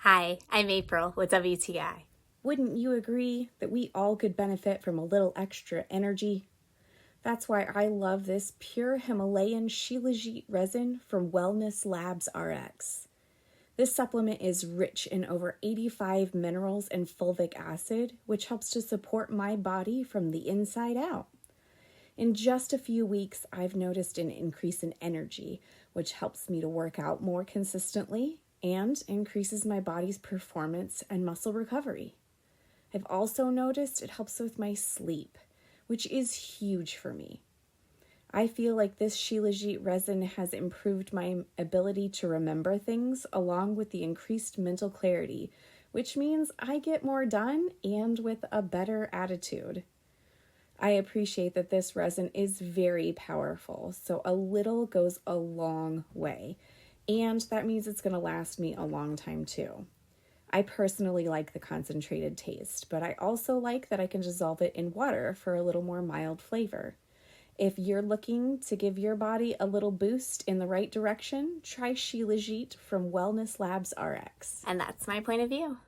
Hi, I'm April with WTI. Wouldn't you agree that we all could benefit from a little extra energy? That's why I love this pure Himalayan Shilajit Resin from WellnessLabsRx. This supplement is rich in over 85 minerals and fulvic acid, which helps to support my body from the inside out. In just a few weeks, I've noticed an increase in energy, which helps me to work out more consistently and increases my body's performance and muscle recovery. I've also noticed it helps with my sleep, which is huge for me. I feel like this Shilajit resin has improved my ability to remember things along with the increased mental clarity, which means I get more done and with a better attitude. I appreciate that this resin is very powerful, so a little goes a long way, and that means it's going to last me a long time too. I personally like the concentrated taste, but I also like that I can dissolve it in water for a little more mild flavor. If you're looking to give your body a little boost in the right direction, try Shilajit from Wellness Labs RX. And that's my point of view.